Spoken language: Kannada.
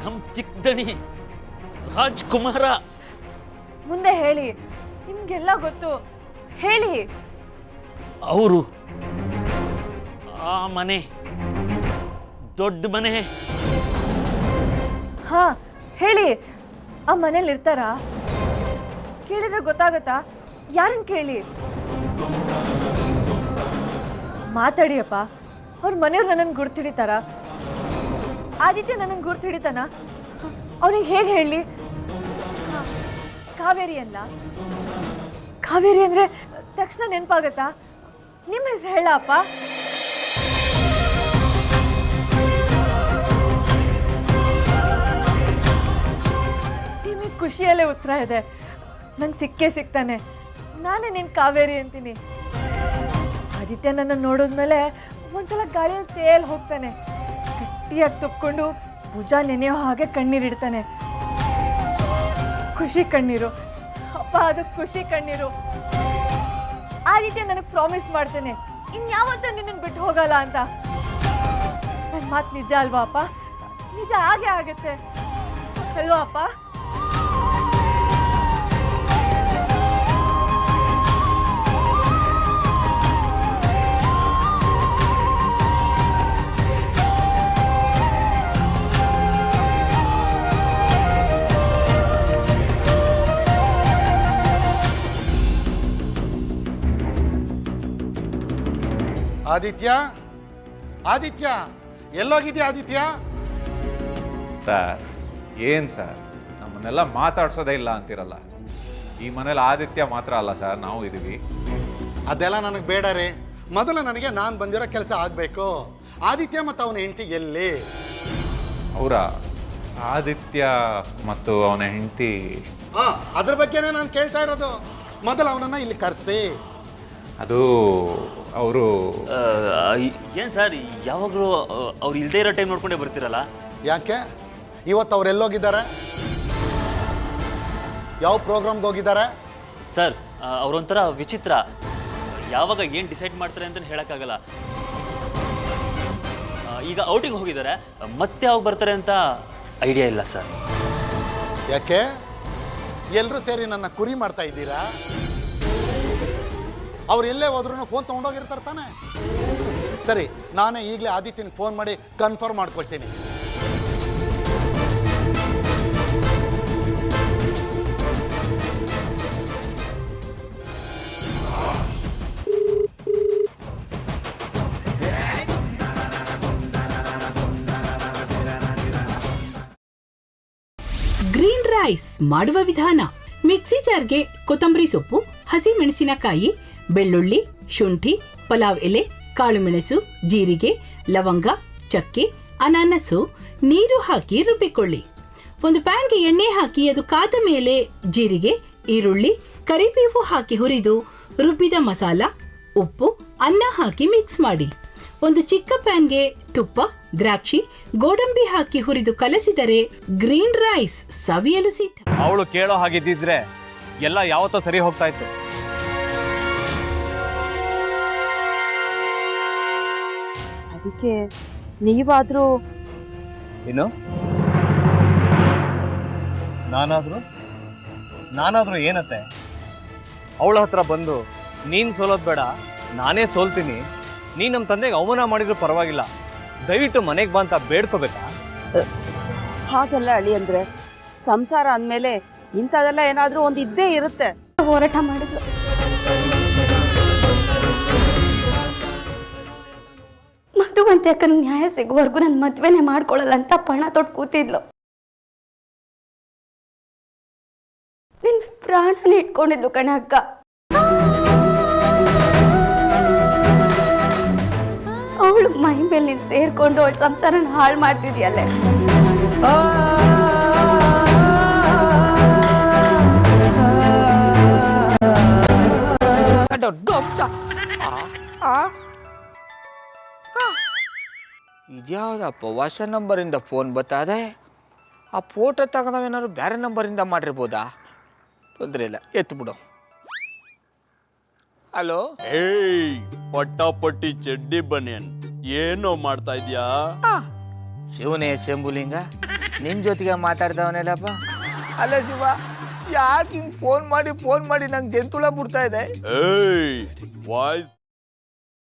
ನಮ್ಮ ಚಿಕ್ಕದಣಿ ರಾಜ್ಕುಮಾರ. ಮುಂದೆ ಹೇಳಿ, ನಿಮ್ಗೆಲ್ಲ ಗೊತ್ತು, ಹೇಳಿ. ಅವರು ಆ ಮನೆ ದೊಡ್ಡ ಮನೆ. ಹಾ ಹೇಳಿ, ಆ ಮನೇಲಿ ಇರ್ತಾರಾ? ಕೇಳಿದ್ರೆ ಗೊತ್ತಾಗತ್ತಾ? ಯಾರನ್ನ ಕೇಳಿ? ಮಾತಾಡಿಯಪ್ಪ. ಅವ್ರ ಮನೆಯವ್ರು ನನ್ನನ್ನು ಗುರ್ತಿಡಿತಾರ? ಆದಿತ್ಯ ನನ್ನನ್ನು ಗುರ್ತಿಡಿತಾನ? ಅವ್ನಿಗೆ ಹೇಗೆ ಹೇಳಿ? ಕಾವೇರಿ ಅಲ್ಲ, ಕಾವೇರಿ ಅಂದ್ರೆ ತಕ್ಷಣ ನೆನಪಾಗತ್ತಾ? ನಿಮ್ಮ ಹೆಸರು ಹೇಳ ಅಪ್ಪ. ನಿಮಗೆ ಖುಷಿಯಲ್ಲೇ ಉತ್ತರ ಇದೆ. ನಂಗೆ ಸಿಕ್ತಾನೆ. ನಾನೇ ನಿನ್ ಕಾವೇರಿ ಅಂತೀನಿ. ಆದಿತ್ಯ ನನ್ನ ನೋಡಿದ್ಮೇಲೆ ಒಂದ್ಸಲ ಗಾಳಿಯಲ್ಲಿ ತೇಲ್ ಹೋಗ್ತಾನೆ. ಗಟ್ಟಿಯಾಗಿ ತುಕ್ಕೊಂಡು ಭುಜ ನೆನೆಯೋ ಹಾಗೆ ಕಣ್ಣೀರಿಡ್ತಾನೆ. ಖುಷಿ ಕಣ್ಣೀರು ಅಪ್ಪ, ಅದು ಖುಷಿ ಕಣ್ಣೀರು. ಆದಿತ್ಯ ನನಗೆ ಪ್ರಾಮಿಸ್ ಮಾಡ್ತೇನೆ, ಇನ್ಯಾವತ್ತೂ ನಿನ್ನನ್ನು ಬಿಟ್ಟು ಹೋಗಲ್ಲ ಅಂತ. ನನ್ನ ಮಾತು ನಿಜ ಅಲ್ವಾ ಅಪ್ಪ? ನಿಜ ಹಾಗೆ ಆಗತ್ತೆ ಅಲ್ವಾ ಅಪ್ಪ? ಆದಿತ್ಯ, ಆದಿತ್ಯ, ಎಲ್ಲೋಗಿದ್ಯಾ ಆದಿತ್ಯ? ಸರ್ ಏನು ಸರ್, ನಮ್ಮನ್ನೆಲ್ಲ ಮಾತಾಡ್ಸೋದೇ ಇಲ್ಲ ಅಂತಿರಲ್ಲ. ಈ ಮನೇಲಿ ಆದಿತ್ಯ ಮಾತ್ರ ಅಲ್ಲ ಸರ್, ನಾವು ಇದ್ದೀವಿ. ಅದೆಲ್ಲ ನನಗೆ ಬೇಡ ರೀ. ಮೊದಲು ನನಗೆ ನಾನು ಬಂದಿರೋ ಕೆಲಸ ಆಗಬೇಕು. ಆದಿತ್ಯ ಮತ್ತು ಅವನ ಹೆಂಡತಿ ಎಲ್ಲಿ? ಅವರ ಆದಿತ್ಯ ಮತ್ತು ಅವನ ಹೆಂಡತಿ. ಹಾಂ, ಅದ್ರ ಬಗ್ಗೆನೇ ನಾನು ಕೇಳ್ತಾ ಇರೋದು. ಮೊದಲು ಅವನನ್ನು ಇಲ್ಲಿ ಕರೆಸಿ. ಅದು ಅವರು ಏನು ಸರ್, ಯಾವಾಗಲೂ ಅವ್ರು ಇಲ್ಲದೇ ಇರೋ ಟೈಮ್ ನೋಡ್ಕೊಂಡೇ ಬರ್ತಿರಲ್ಲ? ಯಾಕೆ ಇವತ್ತು ಅವ್ರು ಎಲ್ಲೋಗಿದ್ದಾರೆ? ಯಾವ ಪ್ರೋಗ್ರಾಮ್ಗೆ ಹೋಗಿದ್ದಾರೆ? ಸರ್, ಅವರೊಂಥರ ವಿಚಿತ್ರ. ಯಾವಾಗ ಏನು ಡಿಸೈಡ್ ಮಾಡ್ತಾರೆ ಅಂತ ಹೇಳೋಕ್ಕಾಗಲ್ಲ. ಈಗ ಔಟಿಂಗ್ ಹೋಗಿದ್ದಾರೆ, ಮತ್ತೆ ಯಾವಾಗ ಬರ್ತಾರೆ ಅಂತ ಐಡಿಯಾ ಇಲ್ಲ ಸರ್. ಯಾಕೆ ಎಲ್ಲರೂ ಸೇರಿ ನನ್ನ ಕುರಿ ಮಾಡ್ತಾ ಇದ್ದೀರಾ? ಅವ್ರು ಎಲ್ಲೇ ಹೋದ್ರೂ ಫೋನ್ ತೊಗೊಂಡೋಗಿರ್ತಾರೆ ತಾನೆ. ಸರಿ, ನಾನೇ ಈಗಲೇ ಆದಿತ್ಯನಿಗೆ ಫೋನ್ ಮಾಡಿ ಕನ್ಫರ್ಮ್ ಮಾಡ್ಕೊಳ್ತೀನಿ. ಗ್ರೀನ್ ರೈಸ್ ಮಾಡುವ ವಿಧಾನ: ಮಿಕ್ಸಿ ಜಾರ್ಗೆ ಕೊತ್ತಂಬರಿ ಸೊಪ್ಪು, ಹಸಿ ಮೆಣಸಿನಕಾಯಿ, ಬೆಳ್ಳುಳ್ಳಿ, ಶುಂಠಿ, ಪಲಾವ್ ಎಲೆ, ಕಾಳುಮೆಣಸು, ಜೀರಿಗೆ, ಲವಂಗ, ಚಕ್ಕೆ, ಅನಾನಸು, ನೀರು ಹಾಕಿ ರುಬ್ಬಿಕೊಳ್ಳಿ. ಒಂದು ಪ್ಯಾನ್ಗೆ ಎಣ್ಣೆ ಹಾಕಿ ಅದು ಕಾದ ಮೇಲೆ ಜೀರಿಗೆ, ಈರುಳ್ಳಿ, ಕರಿಬೇವು ಹಾಕಿ ಹುರಿದು ರುಬ್ಬಿದ ಮಸಾಲ, ಉಪ್ಪು, ಅನ್ನ ಹಾಕಿ ಮಿಕ್ಸ್ ಮಾಡಿ. ಒಂದು ಚಿಕ್ಕ ಪ್ಯಾನ್ಗೆ ತುಪ್ಪ, ದ್ರಾಕ್ಷಿ, ಗೋಡಂಬಿ ಹಾಕಿ ಹುರಿದು ಕಲಸಿದರೆ ಗ್ರೀನ್ ರೈಸ್ ಸವಿಯಲು ಸಿದ್ಧ. ಅವಳು ಕೇಳೋ ಹಾಗಿದ್ದಿದ್ರೆ ಎಲ್ಲ ಯಾವತ್ತೋ ಸರಿ ಹೋಗ್ತಾ ಇತ್ತು. ಅದಕ್ಕೆ ನೀವಾದ್ರೂ ಏನು? ನಾನಾದ್ರೂ ಏನತ್ತೆ? ಅವಳ ಹತ್ರ ಬಂದು ನೀನು ಸೋಲೋದು ಬೇಡ, ನಾನೇ ಸೋಲ್ತೀನಿ, ನೀನು ನಮ್ಮ ತಂದೆಗೆ ಅವಮಾನ ಮಾಡಿದ್ರು ಪರವಾಗಿಲ್ಲ, ದಯವಿಟ್ಟು ಮನೆಗೆ ಬಾ ಅಂತ ಬೇಡ್ಕೋಬೇಕಾ? ಹಾಗೆಲ್ಲ ಅಳಿ ಅಂದ್ರೆ ಸಂಸಾರ ಅಂದಮೇಲೆ ಇಂಥದೆಲ್ಲ ಏನಾದ್ರೂ ಒಂದು ಇದ್ದೇ ಇರುತ್ತೆ. ಹೋರಾಟ ಮಾಡಿದ್ಲು. ಮಧುವಂತೆ ಅಕ್ಕನ ನ್ಯಾಯ ಸಿಗುವವರೆಗೂ ನನ್ನ ಮದ್ವೆನೆ ಮಾಡ್ಕೊಳ್ಳಲ್ಲ ಅಂತ ಪಣ ತೊಟ್ಟು ಕೂತಿದ್ಲು. ನಿನ್ನ ಪ್ರಾಣನೇ ಇಟ್ಕೊಂಡಿದ್ಲು ಕಣೆ ಅಕ್ಕ. ಅವಳು ಮೈ ಮೇಲೆ ನೀನು ಸೇರ್ಕೊಂಡು ಅವಳ ಸಂಸಾರನ ಹಾಳು ಮಾಡ್ತಿದ್ಯಲ್ಲೇ. ಇದ್ಯಾವುದಪ್ಪ ಹೊಸ ನಂಬರಿಂದ ಫೋನ್ ಬತ್ತದೆ? ಆ ಫೋಟೋ ತಗೊಂಡವೇನಾದ್ರು ಬೇರೆ ನಂಬರಿಂದ ಮಾಡಿರ್ಬೋದಾ? ತೊಂದರೆ ಇಲ್ಲ, ಎತ್ತು ಬಿಡು. ಹಲೋ, ಏಯ್ ಪಟ್ಟಾಪಟ್ಟಿ ಚಡ್ಡಿ ಬನಿಯನ್, ಏನೋ ಮಾಡ್ತಾ ಇದ್ಯಾ? ಶಿವನೇ ಶಂಭುಲಿಂಗ, ನಿನ್ನ ಜೊತೆಗೆ ಮಾತಾಡ್ದವನೆಲ್ಲಪ್ಪ. ಅಲ್ಲ ಶಿವ, ಯಾಕೆ ಹಿಂಗೆ ಫೋನ್ ಮಾಡಿ ನಂಗೆ ಜಂತುಳ ಬಿಡ್ತಾ ಇದೆ? ಏಯ್ ವಾಯ್ಸ್